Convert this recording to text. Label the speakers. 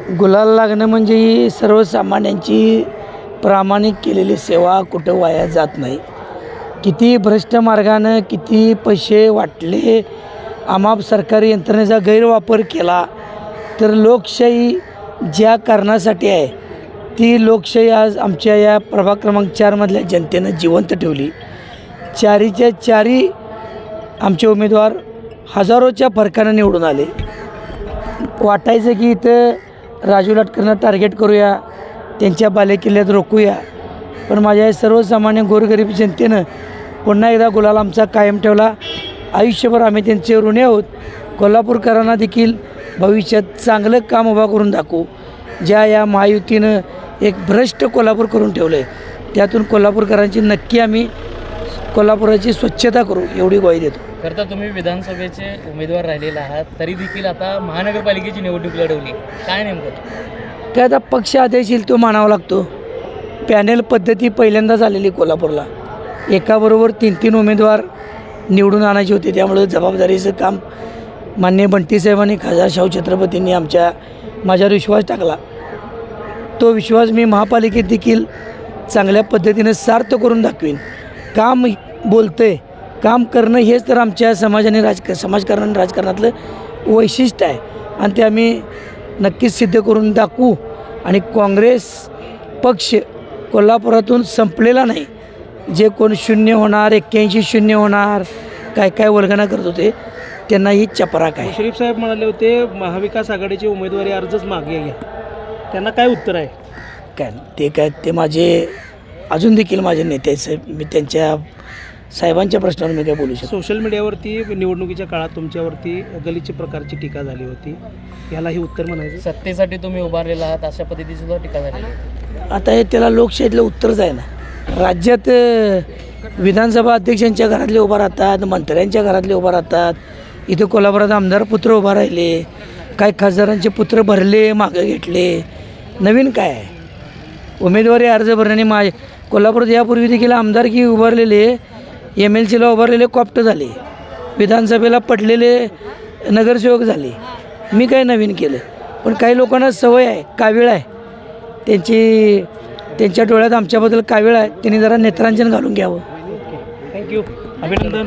Speaker 1: गुलाल लागणं म्हणजे ही सर्वसामान्यांची प्रामाणिक केलेली सेवा कुठं वाया जात नाही. किती भ्रष्ट मार्गानं किती पैसे वाटले, अमाप सरकारी यंत्रणेचा गैरवापर केला, तर लोकशाही ज्या कारणासाठी आहे ती लोकशाही आज आमच्या या प्रभाग क्रमांक 4मधल्या जनतेनं जिवंत ठेवली. चारीच्या चारी आमचे उमेदवार हजारोच्या फरकानं निवडून आले. वाटायचं की इथं राजू लाटकरना टार्गेट करूया, त्यांच्या बालेकिल्ल्यात रोखूया, पण माझ्या सर्वसामान्य गोरगरीब जनतेनं पुन्हा एकदा गुलाल आमचा कायम ठेवला. आयुष्यभर आम्ही त्यांचे ऋणी आहोत. कोल्हापूरकरांना देखील भविष्यात चांगलं काम उभा करून दाखवू. ज्या या महायुतीनं एक भ्रष्ट कोल्हापूर करून ठेवलं आहे, त्यातून कोल्हापूरकरांची नक्की आम्ही कोल्हापुराची स्वच्छता करू एवढी ग्वाही देतो.
Speaker 2: खरं तर तुम्ही विधानसभेचे उमेदवार राहिलेले आहात, तरी देखील आता महानगरपालिकेची निवडणूक लढवली, काय नेमकं?
Speaker 1: काय आता पक्ष आदेश येईल तो मानावा लागतो. पॅनेल पद्धती पहिल्यांदाच आलेली कोल्हापूरला. एकाबरोबर 3-3 उमेदवार निवडून आणायचे होते, त्यामुळे जबाबदारीचं काम माननीय बंटीसाहेबांनी, खासदार शाहू छत्रपतींनी माझ्यावर विश्वास टाकला. तो विश्वास मी महापालिकेत देखील चांगल्या पद्धतीनं सार्थ करून दाखवीन. काम बोलतंय, काम करणं हेच तर आमच्या समाजाने समाजकारण राजकारणातलं वैशिष्ट्य आहे, आणि ते आम्ही नक्कीच सिद्ध करून दाखवू. आणि काँग्रेस पक्ष कोल्हापुरातून संपलेला नाही. जे कोण 0 होणार, 81 0 होणार, काय वल्गना करत होते, त्यांना ही चपराक आहे.
Speaker 3: मुश्रीफ साहेब म्हणाले होते महाविकास आघाडीचे उमेदवारी अर्जच मागे घ्या, त्यांना काय उत्तर आहे?
Speaker 1: ते माझे अजून देखील माझे नेते आहेत साहेब. मी त्यांच्या साहेबांच्या प्रश्नावर मी काय बोलू शकतो.
Speaker 3: सोशल मीडियावरती निवडणुकीच्या काळात तुमच्यावरती गलिच्छ प्रकारची टीका झाली होती, यालाही उत्तर म्हणायचं?
Speaker 2: सत्तेसाठी तुम्ही उभारलेला आहात अशा पद्धतीची सुद्धा टीका झाली.
Speaker 1: आता हे त्याला लोकशाहीतलं उत्तरच आहे ना. राज्यात विधानसभा अध्यक्षांच्या घरातले उभा राहतात, मंत्र्यांच्या घरातले उभा राहतात. इथं कोल्हापुरात आमदार पुत्र उभा राहिले, काही खासदारांचे पुत्र भरले, मागं घेतले. नवीन काय आहे? उमेदवारी अर्ज भरण्याने कोल्हापुरात यापूर्वी देखील आमदारकी उभारलेले, MLCला उभारलेले कॉप्ट झाले, विधानसभेला पडलेले नगरसेवक झाले. मी काय नवीन केलं? पण काही लोकांना सवय आहे, कावीळ आहे, त्यांच्या डोळ्यात आमच्याबद्दल कावीळ आहे. त्यांनी जरा नेत्रांजन घालून घ्यावं.
Speaker 3: थँक्यू, अभिनंदन.